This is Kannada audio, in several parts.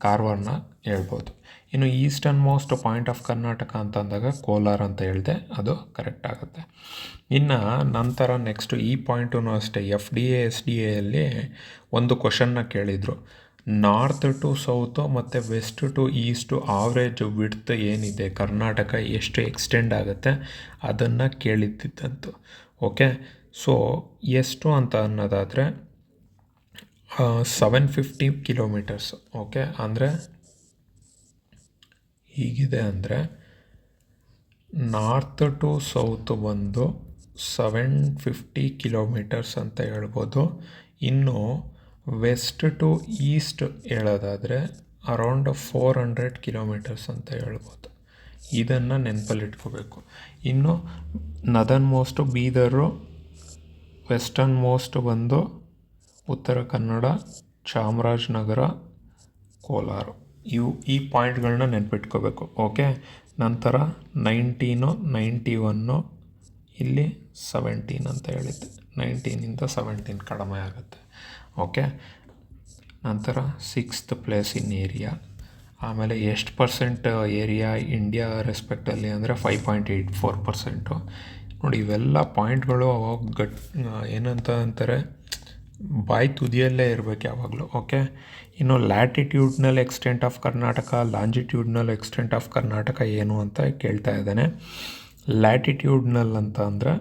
ಕಾರವಾರನ ಹೇಳ್ಬೋದು. ಇನ್ನು eastern most point of Karnataka ಅಂತಂದಾಗ ಕೋಲಾರ ಅಂತ ಹೇಳಿದೆ, ಅದು ಕರೆಕ್ಟ್ ಆಗುತ್ತೆ. ಇನ್ನು ನಂತರ ನೆಕ್ಸ್ಟು ಈ ಪಾಯಿಂಟೂ ಅಷ್ಟೇ, FDA SDAಯಲ್ಲಿ ಒಂದು ಕ್ವಶನ್ನ ಕೇಳಿದರು. ನಾರ್ತ್ ಟು ಸೌತು ಮತ್ತು west to east average width ಏನಿದೆ ಕರ್ನಾಟಕ ಎಷ್ಟು ಎಕ್ಸ್ಟೆಂಡ್ ಆಗುತ್ತೆ ಅದನ್ನು ಕೇಳಿದ್ದಂತು. ಓಕೆ, ಸೊ ಎಷ್ಟು ಅಂತ ಅನ್ನೋದಾದರೆ 750 ಕಿಲೋಮೀಟರ್ಸ್. ಓಕೆ, ಅಂದರೆ ಹೀಗಿದೆ, ಅಂದರೆ ನಾರ್ತ್ ಟು ಸೌತ್ ಬಂದು 750 ಕಿಲೋಮೀಟರ್ಸ್ ಅಂತ ಹೇಳ್ಬೋದು. ಇನ್ನು ವೆಸ್ಟ್ ಟು ಈಸ್ಟ್ ಹೇಳೋದಾದರೆ ಅರೌಂಡ್ 400 ಕಿಲೋಮೀಟರ್ಸ್ ಅಂತ ಹೇಳ್ಬೋದು. ಇದನ್ನು ನೆನಪಲ್ಲಿಟ್ಕೋಬೇಕು. ಇನ್ನು ನದರ್ನ್ ಮೋಸ್ಟು ಬೀದರು, ವೆಸ್ಟರ್ನ್ ಮೋಸ್ಟ್ ಬಂದು ಉತ್ತರ ಕನ್ನಡ, ಚಾಮರಾಜನಗರ, ಕೋಲಾರ. ಈ ಪಾಯಿಂಟ್ಗಳನ್ನ ನೆನಪಿಟ್ಕೋಬೇಕು. ಓಕೆ, ನಂತರ 19, 91, ಇಲ್ಲಿ 17 ಅಂತ ಹೇಳಿದ್ದೆ. 19ಇಂದ 17 ಕಡಿಮೆ ಆಗುತ್ತೆ. ಓಕೆ, ನಂತರ 6th ಪ್ಲೇಸ್ ಇನ್ ಏರಿಯಾ. ಆಮೇಲೆ ಎಷ್ಟು ಪರ್ಸೆಂಟ್ ಏರಿಯಾ ಇಂಡಿಯಾ ರೆಸ್ಪೆಕ್ಟಲ್ಲಿ ಅಂದರೆ 5.84%. ನೋಡಿ, ಇವೆಲ್ಲ ಪಾಯಿಂಟ್ಗಳು ಅವಾಗ ಏನಂತ ಅಂತಾರೆ, ಬಾಯಿ ತುದಿಯಲ್ಲೇ ಇರಬೇಕು ಯಾವಾಗಲೂ. ಓಕೆ, ಇನ್ನು ಲ್ಯಾಟಿಟ್ಯೂಡ್ನಲ್ ಎಕ್ಸ್ಟೆಂಟ್ ಆಫ್ ಕರ್ನಾಟಕ, ಲಾಂಜಿಟ್ಯೂಡ್ನಲ್ ಎಕ್ಸ್ಟೆಂಟ್ ಆಫ್ ಕರ್ನಾಟಕ ಏನು ಅಂತ ಕೇಳ್ತಾ ಇದ್ದಾನೆ. ಲ್ಯಾಟಿಟ್ಯೂಡ್ನಲ್ ಅಂತ ಅಂದರೆ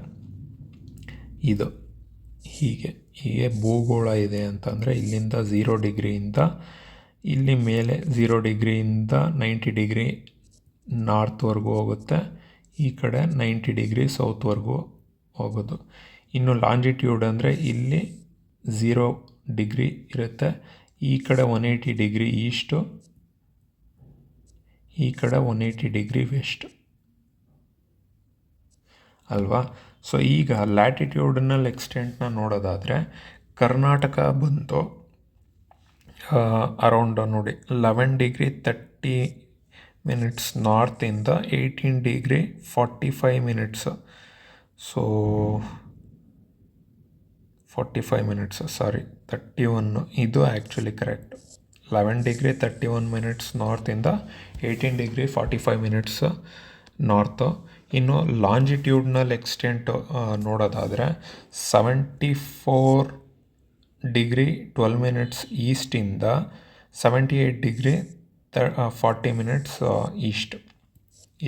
ಇದು ಹೀಗೆ ಭೂಗೋಳ ಇದೆ ಅಂತಂದರೆ ಇಲ್ಲಿಂದ 0 ಡಿಗ್ರಿಯಿಂದ ಇಲ್ಲಿ ಮೇಲೆ 0 ಡಿಗ್ರಿಯಿಂದ 90 ಡಿಗ್ರಿ ನಾರ್ತ್ವರೆಗೂ ಹೋಗುತ್ತೆ, ಈ ಕಡೆ 90 ಡಿಗ್ರಿ ಸೌತ್ವರೆಗೂ ಹೋಗೋದು. ಇನ್ನು ಲಾಂಜಿಟ್ಯೂಡ್ ಅಂದರೆ ಇಲ್ಲಿ 0 ಡಿಗ್ರಿ ಇರುತ್ತೆ, ಈ ಕಡೆ 180 ಡಿಗ್ರಿ ಈಸ್ಟು, ಈ ಕಡೆ 180 ಡಿಗ್ರಿ ವೆಸ್ಟ್ ಅಲ್ವಾ. ಸೊ ಈಗ ಲ್ಯಾಟಿಟ್ಯೂಡ್ನಲ್ ಎಕ್ಸ್ಟೆಂಟ್ನ ನೋಡೋದಾದರೆ ಕರ್ನಾಟಕ ಬಂದು ಅರೌಂಡ್ ನೋಡಿ 11 ಡಿಗ್ರಿ 30 ಮಿನಿಟ್ಸ್ ನಾರ್ತಿಂದ 18 degree 45 minutes. So 45 minutes, sorry 31, ಇದು ಆ್ಯಕ್ಚುಲಿ ಕರೆಕ್ಟ್. 11 ಡಿಗ್ರಿ 31 ಮಿನಿಟ್ಸ್ ನಾರ್ತಿಂದ 18 ಡಿಗ್ರಿ 45 ಮಿನಿಟ್ಸ್ ನಾರ್ತು. ಇನ್ನು ಲಾಂಜಿಟ್ಯೂಡ್ನಲ್ ಎಕ್ಸ್ಟೆಂಟ್ ನೋಡೋದಾದರೆ 74 ಡಿಗ್ರಿ 12 ಮಿನಿಟ್ಸ್ ಈಸ್ಟಿಂದ 78 ಡಿಗ್ರಿ 40 ಮಿನಿಟ್ಸ್ ಈಸ್ಟ್.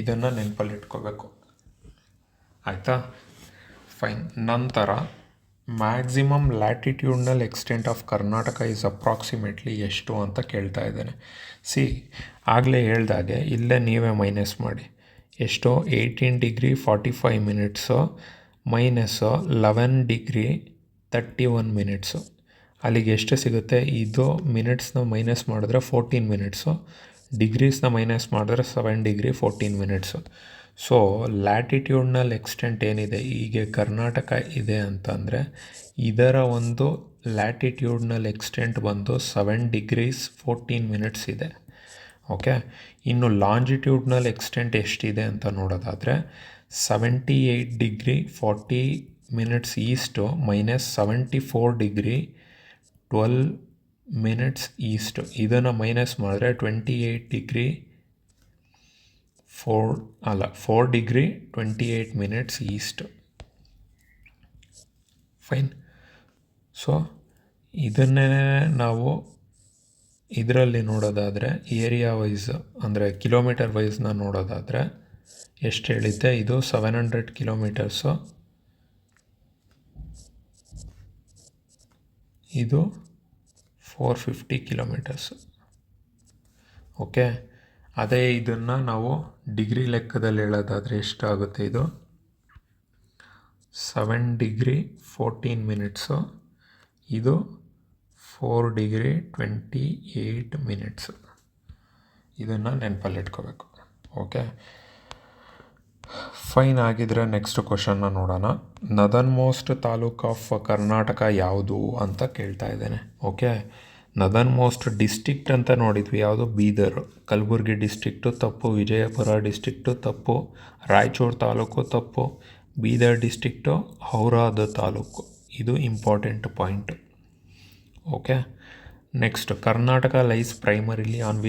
ಇದನ್ನು ನೆನಪಲ್ಲಿಟ್ಕೋಬೇಕು, ಆಯಿತಾ. ಫೈನ್. ನಂತರ ಮ್ಯಾಕ್ಸಿಮಮ್ ಲ್ಯಾಟಿಟ್ಯೂಡ್ನಲ್ extent of Karnataka is approximately ಎಷ್ಟು ಅಂತ ಕೇಳ್ತಾ ಇದ್ದೇನೆ. ಆಗಲೇ ಹೇಳ್ದಾಗೆ ಇಲ್ಲೇ ನೀವೇ ಮೈನಸ್ ಮಾಡಿ. ಎಷ್ಟು? 18 degree 45 minutes minus 11 degree 31 minutes. ಅಲ್ಲಿಗೆ ಎಷ್ಟು ಸಿಗುತ್ತೆ? ಇದು ಮಿನಿಟ್ಸ್ನ ಮೈನಸ್ ಮಾಡಿದ್ರೆ 14 ಮಿನಿಟ್ಸು, ಡಿಗ್ರೀಸ್ನ ಮೈನಸ್ ಮಾಡಿದ್ರೆ 7 ಡಿಗ್ರಿ 14 ಮಿನಿಟ್ಸು. ಸೊ ಲ್ಯಾಟಿಟ್ಯೂಡ್ನಲ್ ಎಕ್ಸ್ಟೆಂಟ್ ಏನಿದೆ, ಹೀಗೆ ಕರ್ನಾಟಕ ಇದೆ ಅಂತಂದರೆ ಇದರ ಒಂದು ಲ್ಯಾಟಿಟ್ಯೂಡ್ನಲ್ ಎಕ್ಸ್ಟೆಂಟ್ ಬಂದು 7 ಡಿಗ್ರೀಸ್ 14 ಮಿನಿಟ್ಸ್ ಇದೆ. ಓಕೆ, ಇನ್ನು ಲಾಂಜಿಟ್ಯೂಡ್ನಲ್ ಎಕ್ಸ್ಟೆಂಟ್ ಎಷ್ಟಿದೆ ಅಂತ ನೋಡೋದಾದರೆ 78 degree 40 minutes is to minus 74 degree 12 minutes is to. ಇದನ್ನು ಮೈನಸ್ ಮಾಡಿದ್ರೆ 28 degree 4 degree 28 minutes East. Fine. So ಇದನ್ನೇ ನಾವು ಇದರಲ್ಲಿ ನೋಡೋದಾದರೆ ಏರಿಯಾ ವೈಸ್ ಅಂದರೆ ಕಿಲೋಮೀಟರ್ ವೈಸ್ನ ನೋಡೋದಾದರೆ ಎಷ್ಟು ಹೇಳಿದ್ದೆ, ಇದು 700 ಕಿಲೋಮೀಟರ್ಸು, ಇದು 450 ಕಿಲೋಮೀಟರ್ಸು. ಓಕೆ, ಅದೇ ಇದನ್ನು ನಾವು ಡಿಗ್ರಿ ಲೆಕ್ಕದಲ್ಲಿ ಹೇಳೋದಾದರೆ ಎಷ್ಟಾಗುತ್ತೆ, ಇದು 7 ಡಿಗ್ರಿ 14 ಮಿನಿಟ್ಸು, ಇದು 4 ಡಿಗ್ರಿ 28 ಮಿನಿಟ್ಸು. ಇದನ್ನು ನೆನಪಲ್ಲಿಟ್ಕೋಬೇಕು. Okay, fine. ಆಗಿದ್ರೆ ನೆಕ್ಸ್ಟ್ ಕ್ವಶನ್ನ ನೋಡೋಣ. Northernmost taluk of Karnataka ಯಾವುದು ಅಂತ ಕೇಳ್ತಾ ಇದ್ದೇನೆ. ಓಕೆ, ನದರ್ನ್ ಮೋಸ್ಟ್ ಡಿಸ್ಟ್ರಿಕ್ಟ್ ಅಂತ ನೋಡಿದ್ವಿ, ಯಾವುದು? ಬೀದರ್. ಕಲಬುರಗಿ ಡಿಸ್ಟ್ರಿಕ್ಟು ತಪ್ಪು, ವಿಜಯಪುರ ಡಿಸ್ಟ್ರಿಕ್ಟು ತಪ್ಪು, ರಾಯಚೂರು ತಾಲೂಕು ತಪ್ಪು, ಬೀದರ್ ಡಿಸ್ಟ್ರಿಕ್ಟು ಔರಾದ ತಾಲೂಕು. ಇದು important point. Okay, next Karnataka lies primarily on